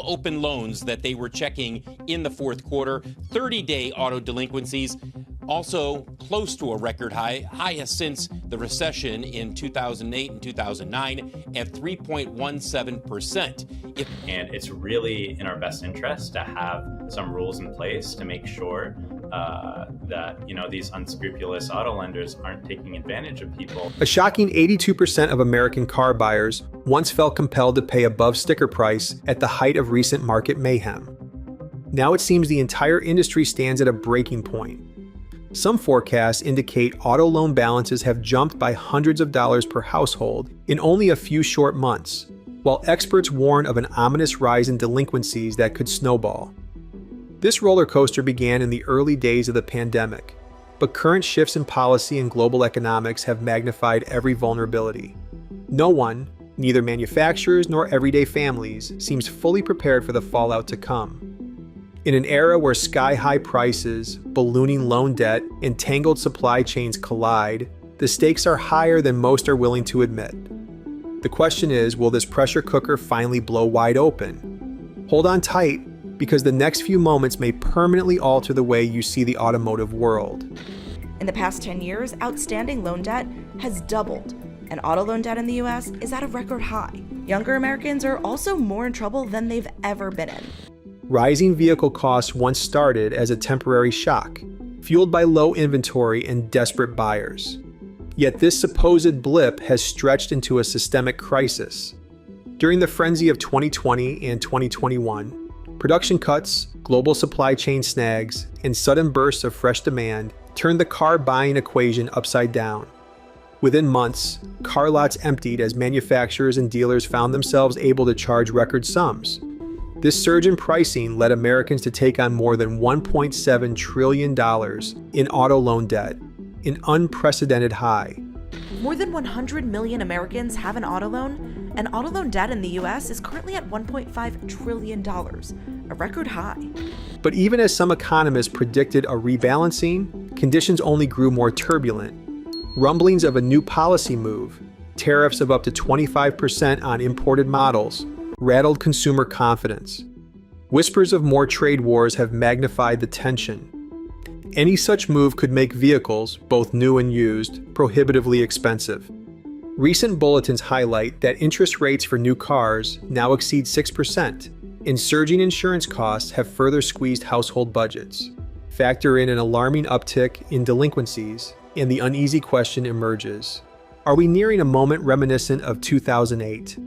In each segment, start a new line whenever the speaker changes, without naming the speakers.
open loans that they were checking in the fourth quarter. 30-day auto delinquencies also close to a record high, highest since the recession in 2008 and 2009 at 3.17%.
And it's really in our best interest to have some rules in place to make sure that these unscrupulous auto lenders aren't taking advantage of people.
A shocking 82% of American car buyers once felt compelled to pay above sticker price at the height of recent market mayhem. Now it seems the entire industry stands at a breaking point. Some forecasts indicate auto loan balances have jumped by hundreds of dollars per household in only a few short months, while experts warn of an ominous rise in delinquencies that could snowball. This roller coaster began in the early days of the pandemic, but current shifts in policy and global economics have magnified every vulnerability. No one, neither manufacturers nor everyday families, seems fully prepared for the fallout to come. In an era where sky-high prices, ballooning loan debt, and tangled supply chains collide, the stakes are higher than most are willing to admit. The question is, will this pressure cooker finally blow wide open? Hold on tight, because the next few moments may permanently alter the way you see the automotive world.
In the past 10 years, outstanding loan debt has doubled, and auto loan debt in the US is at a record high. Younger Americans are also more in trouble than they've ever been in.
Rising vehicle costs once started as a temporary shock, fueled by low inventory and desperate buyers. Yet this supposed blip has stretched into a systemic crisis. During the frenzy of 2020 and 2021, production cuts, global supply chain snags, and sudden bursts of fresh demand turned the car buying equation upside down. Within months, car lots emptied as manufacturers and dealers found themselves able to charge record sums. This surge in pricing led Americans to take on more than $1.7 trillion in auto loan debt, an unprecedented high.
More than 100 million Americans have an auto loan, and auto loan debt in the US is currently at $1.5 trillion, a record high.
But even as some economists predicted a rebalancing, conditions only grew more turbulent. Rumblings of a new policy move, tariffs of up to 25% on imported models, rattled consumer confidence. Whispers of more trade wars have magnified the tension. Any such move could make vehicles, both new and used, prohibitively expensive. Recent bulletins highlight that interest rates for new cars now exceed 6%, and surging insurance costs have further squeezed household budgets. Factor in an alarming uptick in delinquencies, and the uneasy question emerges: are we nearing a moment reminiscent of 2008?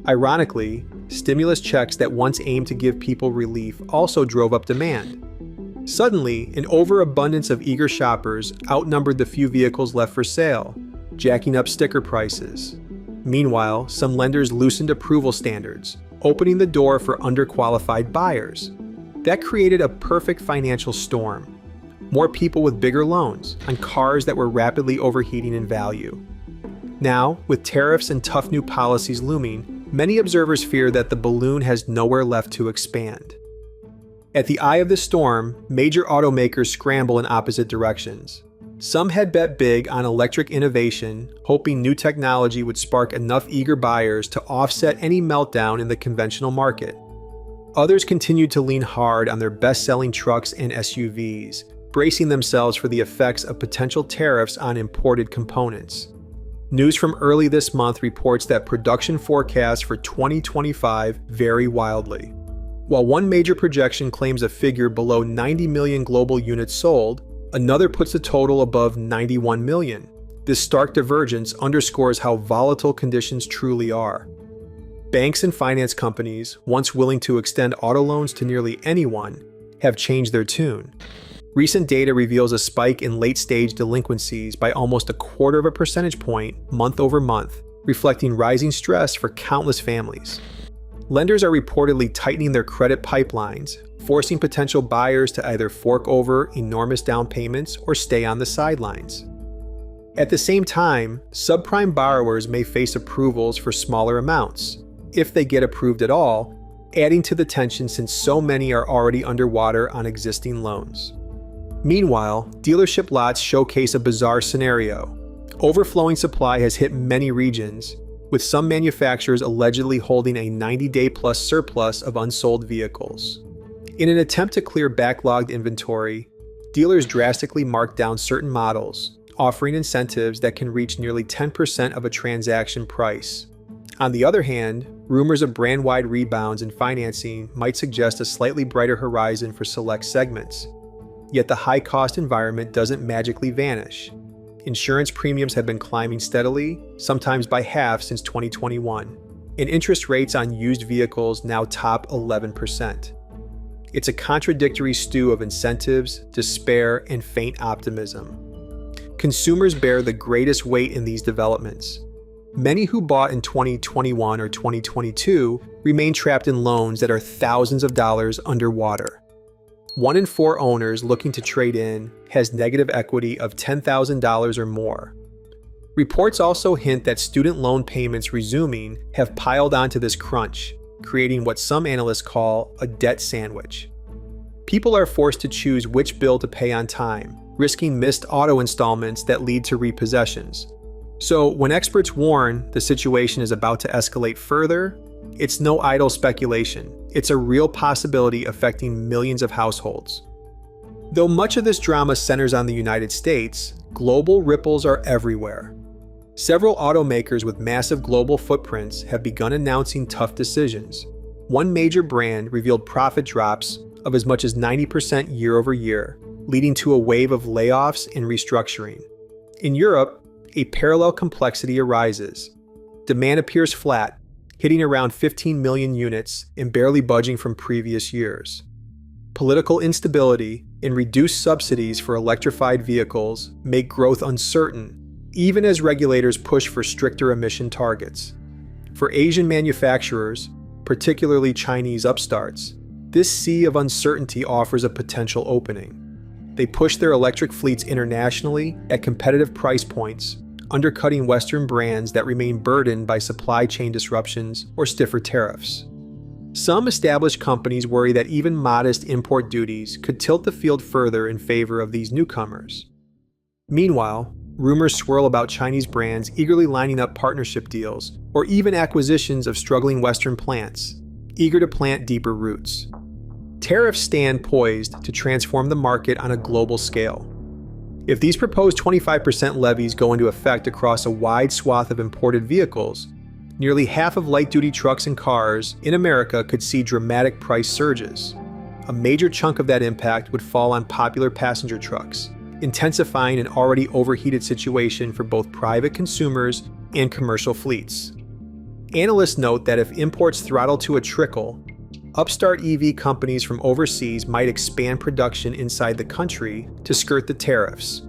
Ironically, stimulus checks that once aimed to give people relief also drove up demand. Suddenly, an overabundance of eager shoppers outnumbered the few vehicles left for sale, jacking up sticker prices. Meanwhile, some lenders loosened approval standards, opening the door for underqualified buyers. That created a perfect financial storm. More people with bigger loans on cars that were rapidly overheating in value. Now, with tariffs and tough new policies looming, many observers fear that the balloon has nowhere left to expand. At the eye of the storm, major automakers scramble in opposite directions. Some had bet big on electric innovation, hoping new technology would spark enough eager buyers to offset any meltdown in the conventional market. Others continued to lean hard on their best-selling trucks and SUVs, bracing themselves for the effects of potential tariffs on imported components. News from early this month reports that production forecasts for 2025 vary wildly. While one major projection claims a figure below 90 million global units sold, another puts the total above 91 million. This stark divergence underscores how volatile conditions truly are. Banks and finance companies, once willing to extend auto loans to nearly anyone, have changed their tune. Recent data reveals a spike in late-stage delinquencies by almost 1/4 percentage point month over month, reflecting rising stress for countless families. Lenders are reportedly tightening their credit pipelines, forcing potential buyers to either fork over enormous down payments or stay on the sidelines. At the same time, subprime borrowers may face approvals for smaller amounts, if they get approved at all, adding to the tension since so many are already underwater on existing loans. Meanwhile, dealership lots showcase a bizarre scenario. Overflowing supply has hit many regions, with some manufacturers allegedly holding a 90-day-plus surplus of unsold vehicles. In an attempt to clear backlogged inventory, dealers drastically marked down certain models, offering incentives that can reach nearly 10% of a transaction price. On the other hand, rumors of brand-wide rebounds in financing might suggest a slightly brighter horizon for select segments. Yet the high-cost environment doesn't magically vanish. Insurance premiums have been climbing steadily, sometimes by half since 2021, and interest rates on used vehicles now top 11%. It's a contradictory stew of incentives, despair, and faint optimism. Consumers bear the greatest weight in these developments. Many who bought in 2021 or 2022 remain trapped in loans that are thousands of dollars underwater. 1 in 4 owners looking to trade in has negative equity of $10,000 or more. Reports also hint that student loan payments resuming have piled onto this crunch, creating what some analysts call a debt sandwich. People are forced to choose which bill to pay on time, risking missed auto installments that lead to repossessions. So when experts warn the situation is about to escalate further, it's no idle speculation. It's a real possibility affecting millions of households. Though much of this drama centers on the United States, global ripples are everywhere. Several automakers with massive global footprints have begun announcing tough decisions. One major brand revealed profit drops of as much as 90% year over year, leading to a wave of layoffs and restructuring. In Europe, a parallel complexity arises. Demand appears flat, hitting around 15 million units and barely budging from previous years. Political instability and reduced subsidies for electrified vehicles make growth uncertain, even as regulators push for stricter emission targets. For Asian manufacturers, particularly Chinese upstarts, this sea of uncertainty offers a potential opening. They push their electric fleets internationally at competitive price points, undercutting Western brands that remain burdened by supply chain disruptions or stiffer tariffs. Some established companies worry that even modest import duties could tilt the field further in favor of these newcomers. Meanwhile, rumors swirl about Chinese brands eagerly lining up partnership deals or even acquisitions of struggling Western plants, eager to plant deeper roots. Tariffs stand poised to transform the market on a global scale. If these proposed 25% levies go into effect across a wide swath of imported vehicles, nearly half of light-duty trucks and cars in America could see dramatic price surges. A major chunk of that impact would fall on popular passenger trucks, intensifying an already overheated situation for both private consumers and commercial fleets. Analysts note that if imports throttle to a trickle, upstart EV companies from overseas might expand production inside the country to skirt the tariffs,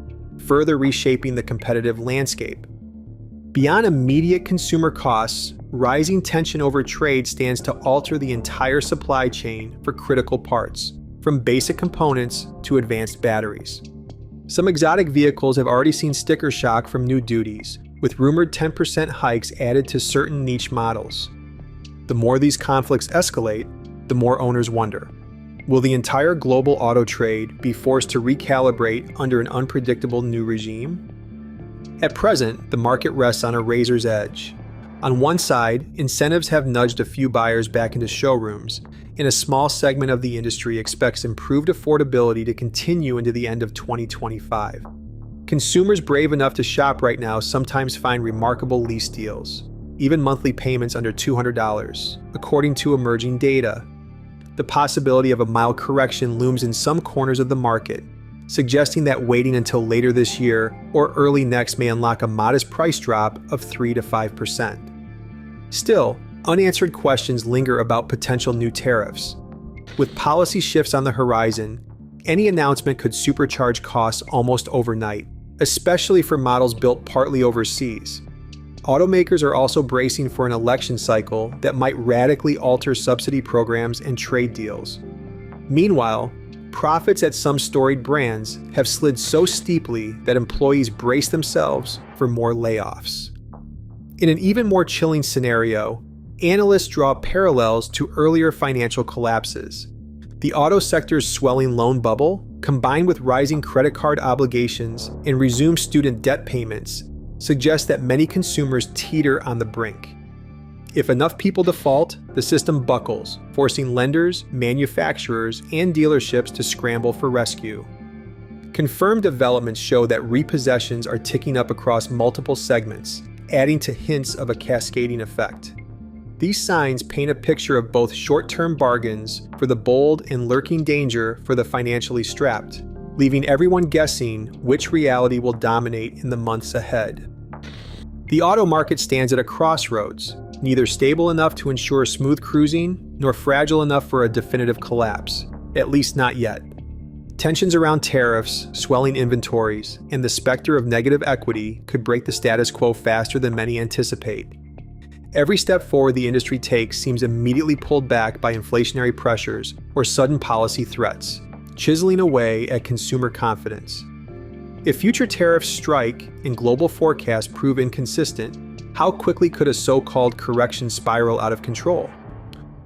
further reshaping the competitive landscape. Beyond immediate consumer costs, rising tension over trade stands to alter the entire supply chain for critical parts, from basic components to advanced batteries. Some exotic vehicles have already seen sticker shock from new duties, with rumored 10% hikes added to certain niche models. The more these conflicts escalate, the more owners wonder, will the entire global auto trade be forced to recalibrate under an unpredictable new regime? At present, the market rests on a razor's edge. On one side, incentives have nudged a few buyers back into showrooms, and a small segment of the industry expects improved affordability to continue into the end of 2025. Consumers brave enough to shop right now sometimes find remarkable lease deals, even monthly payments under $200, according to emerging data. The possibility of a mild correction looms in some corners of the market, suggesting that waiting until later this year or early next may unlock a modest price drop of 3 to 5%. Still, unanswered questions linger about potential new tariffs. With policy shifts on the horizon, any announcement could supercharge costs almost overnight, especially for models built partly overseas. Automakers are also bracing for an election cycle that might radically alter subsidy programs and trade deals. Meanwhile, profits at some storied brands have slid so steeply that employees brace themselves for more layoffs. In an even more chilling scenario, analysts draw parallels to earlier financial collapses. The auto sector's swelling loan bubble, combined with rising credit card obligations and resumed student debt payments, suggests that many consumers teeter on the brink. If enough people default, the system buckles, forcing lenders, manufacturers, and dealerships to scramble for rescue. Confirmed developments show that repossessions are ticking up across multiple segments, adding to hints of a cascading effect. These signs paint a picture of both short-term bargains for the bold and lurking danger for the financially strapped, leaving everyone guessing which reality will dominate in the months ahead. The auto market stands at a crossroads, neither stable enough to ensure smooth cruising, nor fragile enough for a definitive collapse, at least not yet. Tensions around tariffs, swelling inventories, and the specter of negative equity could break the status quo faster than many anticipate. Every step forward the industry takes seems immediately pulled back by inflationary pressures or sudden policy threats, chiseling away at consumer confidence. If future tariffs strike and global forecasts prove inconsistent, how quickly could a so-called correction spiral out of control?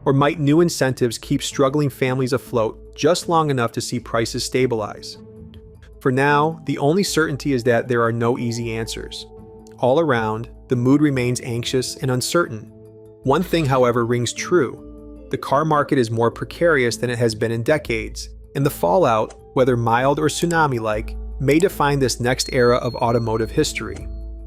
Or might new incentives keep struggling families afloat just long enough to see prices stabilize? For now, the only certainty is that there are no easy answers. All around, the mood remains anxious and uncertain. One thing, however, rings true. The car market is more precarious than it has been in decades, and the fallout, whether mild or tsunami-like, may define this next era of automotive history.